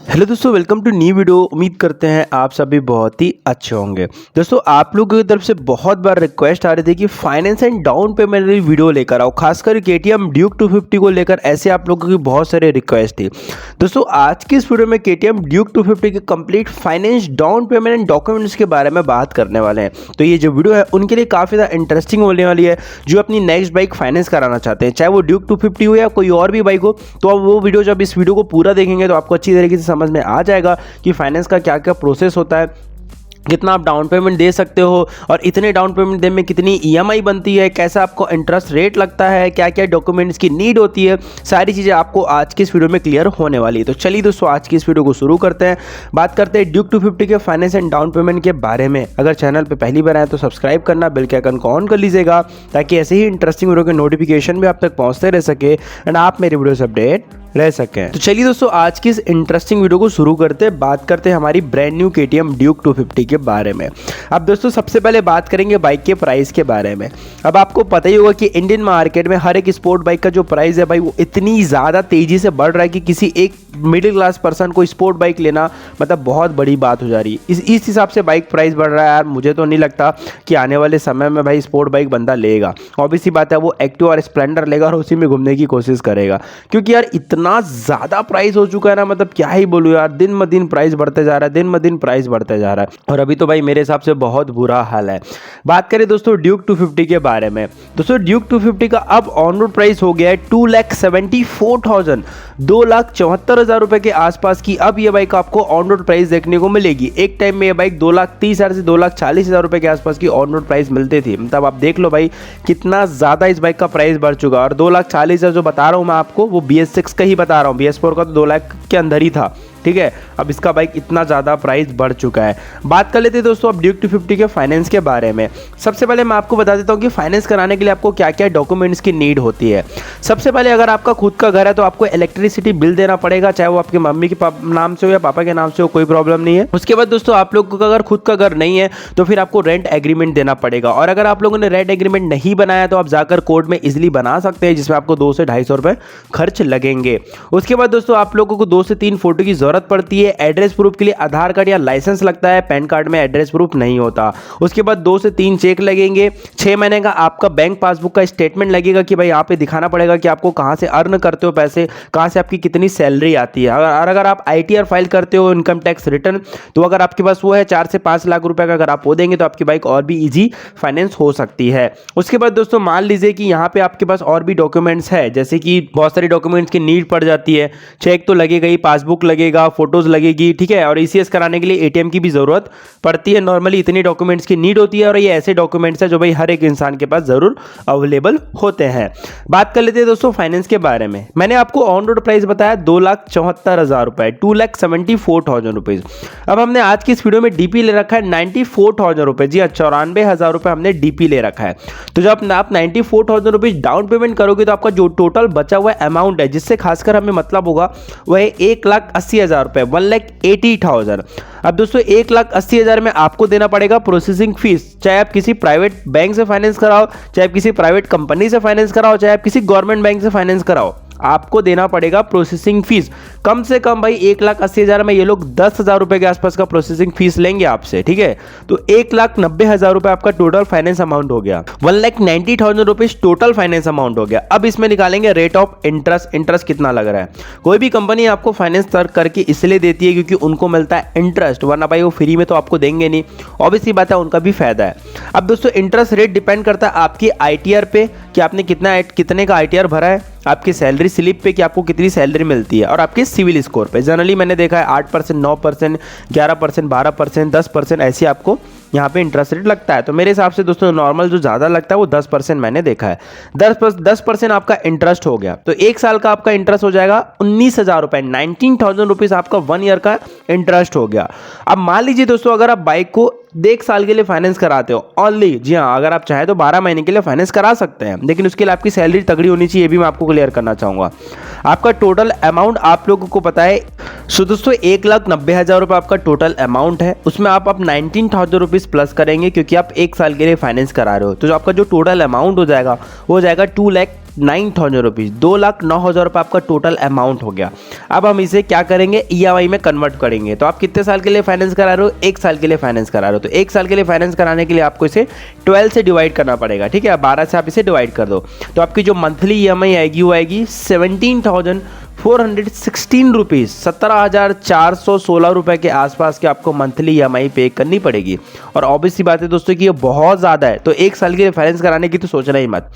Hello दोस्तों, welcome to new video. उम्मीद करते हैं आप सभी बहुत ही अच्छे होंगे। दोस्तों, आप लोगों की तरफ से बहुत बार रिक्वेस्ट आ रही थी कि फाइनेंस एंड डाउन पेमेंट वाली वीडियो लेकर आओ, खासकर केटीएम ड्यूक 250 को लेकर ऐसे आप लोगों की बहुत सारे रिक्वेस्ट थी। दोस्तों, आज की इस वीडियो में केटीएम ड्यूक 250 के complete finance down payment and documents के बारे में बात करने वाले हैं। तो ये जो वीडियो है उनके लिए काफ़ी ज़्यादा इंटरेस्टिंग होने वाली है, जो अपनी नेक्स्ट बाइक फाइनेंस कराना चाहते हैं, चाहे वो ड्यूक 250 हो या कोई और भी बाइक हो। तो अब वो वीडियो, जब इस वीडियो को पूरा देखेंगे तो आपको अच्छी तरीके से समझ में आ जाएगा कि फाइनेंस का क्या क्या प्रोसेस होता है, कितना आप डाउन पेमेंट दे सकते हो और इतने डाउन पेमेंट देने में कितनी ईएमआई बनती है, कैसा आपको इंटरेस्ट रेट लगता है, क्या क्या डॉक्यूमेंट्स की नीड होती है। सारी चीज़ें आपको आज की इस वीडियो में क्लियर होने वाली है। तो चलिए दोस्तों, आज की इस वीडियो को शुरू करते हैं। बात करते हैं ड्यूक 250 के फाइनेंस एंड डाउन पेमेंट के बारे में। अगर चैनल पर पहली बार आए तो सब्सक्राइब करना, बेल के आइकन को ऑन कर लीजिएगा, ताकि ऐसे ही इंटरेस्टिंग वीडियो के नोटिफिकेशन भी आप तक पहुँचते रह सके एंड आप मेरे वीडियो से अपडेट रह सकें। तो चलिए दोस्तों, आज की इस इंटरेस्टिंग वीडियो को शुरू करते हैं। बात करते हैं हमारी ब्रांड न्यू केटीएम ड्यूक 250 के बारे में। अब दोस्तों, सबसे पहले बात करेंगे बाइक के प्राइस के बारे में। अब आपको पता ही होगा कि इंडियन मार्केट में हर एक स्पोर्ट बाइक का जो प्राइस है भाई, वो इतनी ज़्यादा तेज़ी से बढ़ रहा है कि किसी एक मिडिल क्लास पर्सन को स्पोर्ट बाइक लेना मतलब बहुत बड़ी बात हो जा रही है। इस हिसाब से बाइक प्राइस बढ़ रहा है यार। मुझे तो नहीं लगता कि आने वाले समय में भाई स्पोर्ट बाइक बंदा लेगा। ऑब्वियसली बात है, वो एक्टिवा और स्प्लेंडर लेगा और उसी में घूमने की कोशिश करेगा, क्योंकि यार इतना ज़्यादा प्राइस हो चुका है ना, मतलब क्या ही बोलूँ यार। दिन ब दिन प्राइस बढ़ते जा रहा है, दिन ब दिन प्राइस बढ़ते जा रहा है, और अभी तो भाई मेरे हिसाब से बहुत बुरा हाल है। बात करें दोस्तों ड्यूक 250 के बारे में। दोस्तों, ड्यूक 250 का अब ऑन रोड प्राइस हो गया है 2,74,000, 2,74,000 रुपए के आसपास की अब ये बाइक आपको ऑन रोड प्राइस देखने को मिलेगी। एक टाइम में ये बाइक 2,30,000 से 2,40,000 रुपए के आसपास की ऑन रोड प्राइस मिलती थी। मतलब आप देख लो भाई, कितना ज़्यादा इस बाइक का प्राइस बढ़ चुका है। और 2,40,000 जो बता रहा हूँ मैं आपको, वो BS6 का ही बता रहा हूँ। BS4 का तो 2 लाख के अंदर ही था, ठीक है। अब इसका बाइक इतना ज़्यादा प्राइस बढ़ चुका है। बात कर लेते हैं दोस्तों अब ड्यूक 250 के फाइनेंस के बारे में। सबसे पहले मैं आपको बता देता हूँ कि फाइनेंस कराने के लिए आपको क्या क्या डॉक्यूमेंट्स की नीड होती है। सबसे पहले, अगर आपका खुद का घर है तो आपको इलेक्ट्रिसिटी बिल देना पड़ेगा, चाहे वो आपके मम्मी के नाम से हो या पापा के नाम से हो, कोई प्रॉब्लम नहीं है। उसके बाद दोस्तों, आप लोगों का अगर खुद का घर नहीं है तो फिर आपको रेंट एग्रीमेंट देना पड़ेगा। और अगर आप लोगों ने रेंट एग्रीमेंट नहीं बनाया तो आप जाकर कोर्ट में इजिली बना सकते हैं, जिसमें आपको 200 से 250 रुपये खर्च लगेंगे। उसके बाद दोस्तों, आप लोगों को 2 से 3 फोटो की जरूरत पड़ती है। एड्रेस प्रूफ के लिए आधार कार्ड या लाइसेंस लगता है, पैन कार्ड में एड्रेस प्रूफ नहीं होता। उसके बाद 2 से 3 चेक लगेंगे। 6 महीने का आपका बैंक पासबुक का स्टेटमेंट लगेगा कि भाई यहाँ पे दिखाना पड़ेगा कि आपको कहाँ से अर्न करते हो पैसे, कहाँ से आपकी कितनी सैलरी आती है। अगर आप ITR फाइल करते हो, इनकम टैक्स रिटर्न, तो अगर आपके पास वो है 4 से 5 लाख रुपए का, अगर आप वो देंगे तो आपकी बाइक और भी ईजी फाइनेंस हो सकती है। उसके बाद दोस्तों, मान लीजिए कि यहाँ पे आपके पास और भी डॉक्यूमेंट्स है, जैसे कि बहुत सारी डॉक्यूमेंट्स की नीड पड़ जाती है। चेक तो लगेगा ही, पासबुक लगेगा, फोटोज लगेगी, ठीक है। और ECS कराने के लिए ATM की भी जरूरत पड़ती है। नॉर्मली इतनी डॉक्यूमेंट्स की नीड होती है, और ये ऐसे डॉक्यूमेंट्स है जो भाई हर एक इंसान के पास जरूर अवेलेबल होते हैं। बात कर लेते हैं दोस्तों फाइनेंस के बारे में। मैंने आपको ऑन रोड प्राइस बताया 2,74,000 रुपए, 2,74,000 रुपीज। अब हमने आज की इस वीडियो में DP ले रखा है 94,000 रुपए। जी हाँ, 94,000 रुपए हमने DP ले रखा है। तो जब आप 94,000 रुपीज डाउन पेमेंट करोगे तो आपका जो टोटल बचा हुआ अमाउंट है, जिससे खासकर हमें मतलब होगा, वह है 1,80,000 रुपए, 1,80,000। अब दोस्तों, 1,80,000 में आपको देना पड़ेगा प्रोसेसिंग फीस। चाहे आप किसी प्राइवेट बैंक से फाइनेंस कराओ, चाहे आप किसी प्राइवेट कंपनी से फाइनेंस कराओ, चाहे आप किसी गवर्नमेंट बैंक से फाइनेंस कराओ, आपको देना पड़ेगा प्रोसेसिंग फीस। कम से कम भाई 1,80,000 में ये लोग 10,000 रुपए के आसपास का प्रोसेसिंग फीस लेंगे आपसे, ठीक है। तो 1,90,000 रुपए आपका टोटल फाइनेंस अमाउंट हो गया। 1,90,000 रुपीज टोटल फाइनेंस अमाउंट हो गया। अब इसमें निकालेंगे रेट ऑफ इंटरेस्ट। इंटरेस्ट कितना लग रहा है। कोई भी कंपनी आपको फाइनेंस करके इसलिए देती है क्योंकि उनको मिलता है इंटरेस्ट, वरना भाई वो फ्री में तो आपको देंगे नहीं। ऑब्वियसली बात है, उनका भी फायदा है। अब दोस्तों, इंटरेस्ट रेट डिपेंड करता है आपकी ITR पे, कि आपने कितने का ITR भरा है, आपकी सैलरी स्लिप पे कि आपको कितनी सैलरी मिलती है, और आपके सिविल स्कोर पे। जनरली मैंने देखा है 8%, 9%, 11%, 12%, 10% ऐसे आपको यहाँ पे इंटरेस्ट रेट लगता है। तो मेरे हिसाब से दोस्तों, नॉर्मल जो ज़्यादा लगता है वो 10% मैंने देखा है। 10% आपका इंटरेस्ट हो गया, तो 1 साल का आपका इंटरेस्ट हो जाएगा 19,000 रुपये, 19,000 रुपीज़ आपका 1 ईयर का इंटरेस्ट हो गया। अब मान लीजिए दोस्तों, अगर आप बाइक को 1 साल के लिए फाइनेंस कराते हो ओनली, जी हाँ, अगर आप चाहें तो 12 महीने के लिए फाइनेंस करा सकते हैं, लेकिन उसके लिए आपकी सैलरी तगड़ी होनी चाहिए, ये भी मैं आपको क्लियर करना चाहूँगा। आपका टोटल अमाउंट आप लोगों को पता है। सो दोस्तों, 1,90,000 रुपये आपका टोटल अमाउंट है। उसमें आप 19,000 रुपीज़ प्लस करेंगे, क्योंकि आप 1 साल के लिए फाइनेंस करा रहे हो। तो जो आपका जो टोटल अमाउंट हो जाएगा वो हो जाएगा 2,09,000 रुपीज़, 2,09,000 रुपये आपका टोटल अमाउंट हो गया। अब हम इसे क्या करेंगे, EMI में कन्वर्ट करेंगे। तो आप कितने साल के लिए फाइनेंस करा रहे हो, 1 साल के लिए फाइनेंस करा रहे हो। तो 1 साल के लिए फाइनेंस कराने के लिए आपको इसे 12 से डिवाइड करना पड़ेगा, ठीक है। 12 से आप इसे डिवाइड कर दो, तो आपकी जो मंथली EMI आएगी वो आएगी 17,416 रुपीज़, 17,416 रुपये के आसपास के आपको मंथली EMI पे करनी पड़ेगी। और ऑब्वियस सी बात है दोस्तों कि ये बहुत ज़्यादा है, तो 1 साल के लिए फाइनेंस कराने की तो सोचना ही मत।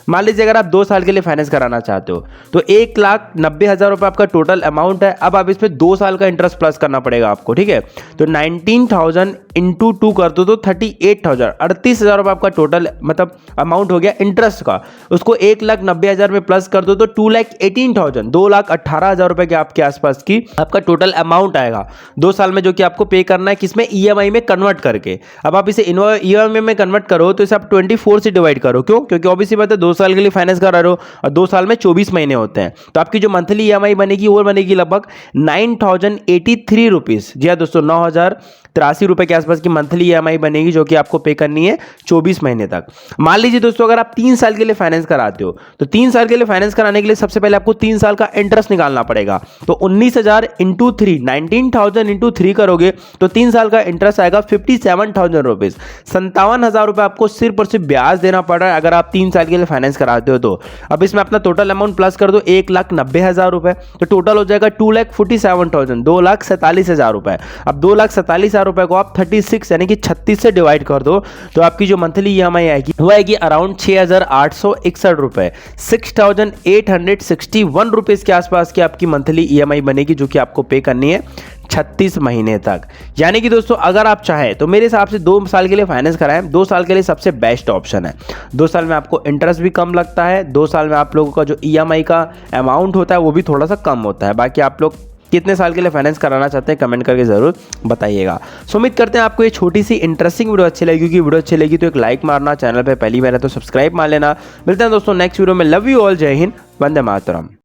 मान लीजिए अगर आप 2 साल के लिए फाइनेंस कराना चाहते हो तो 1,90,000 रुपये आपका टोटल अमाउंट है। अब आप इसमें 2 साल का इंटरेस्ट प्लस करना पड़ेगा आपको, ठीक है। तो 19,000 इंटू 2 कर दो तो 38,000, 38,000 रुपये आपका टोटल मतलब अमाउंट हो गया इंटरेस्ट का। उसको 1,90,000 में प्लस कर दो तो 2,18,000, 2,18,000 रुपये के आपके आसपास की आपका टोटल अमाउंट आएगा 2 साल में, जो कि आपको पे करना है किसमें, EMI में कन्वर्ट करके। अब आप इसे EMI में कन्वर्ट करो तो इसे आप 24 से डिवाइड करो, क्यों, क्योंकि ऑब्वियसली बात है 2 साल के लिए फाइनेंस करा रहे हो और 2 साल में 24 महीने होते हैं। तो आपकी जो मंथली EMI बनेगी वो बनेगी लगभग 9,083 रुपीज़। जी हाँ दोस्तों, 9,083 रुपये के आसपास की मंथली EMI बनेगी, जो कि आपको पे करनी है 24 महीने तक। मान लीजिए दोस्तों अगर आप 3 साल के लिए फाइनेंस कराते हो तो 3 साल के लिए फाइनेंस कराने के लिए सबसे पहले आपको 3 साल का इंटरेस्ट निकालना पड़ेगा। तो 19,000 इंटू 3, 19,000 इंटू 3 करोगे तो 3 साल का इंटरेस्ट आएगा 57,000 रुपीज़, 57,000 रुपये आपको सिर्फ और सिर्फ ब्याज देना पड़ रहा है अगर आप 3 साल के लिए फाइनेंस कराते हो तो। अब इसमें अपना टोटल अमाउंट प्लस कर दो 1,90,000 रुपये, तो टोटल हो जाएगा 2,47,000, 2,47,000 रुपये। अब 2,47,000 रुपये को आप 36 यानी कि 36 से डिवाइड कर दो तो आपकी जो मंथली EMI आएगी वो आएगी अराउंड 6,861 रुपये, 6,861 रुपीज़ के आसपास की आपकी मंथली EMI बनेगी, जो कि आपको पे करनी है 36 महीने तक। यानी कि दोस्तों अगर आप चाहें तो मेरे हिसाब से 2 साल के लिए फाइनेंस कराएं, 2 साल के लिए सबसे बेस्ट ऑप्शन है। 2 साल में आपको इंटरेस्ट भी कम लगता है, 2 साल में आप लोगों का जो EMI का अमाउंट होता है वो भी थोड़ा सा कम होता है। बाकी आप लोग कितने साल के लिए फाइनेंस कराना चाहते हैं कमेंट करके ज़रूर बताइएगा। सो उम्मीद करते हैं आपको ये छोटी सी इंटरेस्टिंग वीडियो अच्छी लगी। क्योंकि वीडियो अच्छी लगी तो एक लाइक मारना, चैनल पे पहली बार है तो सब्सक्राइब मार लेना। मिलते हैं दोस्तों नेक्स्ट वीडियो में। लव यू ऑल, जय हिंद, वंदे मातरम।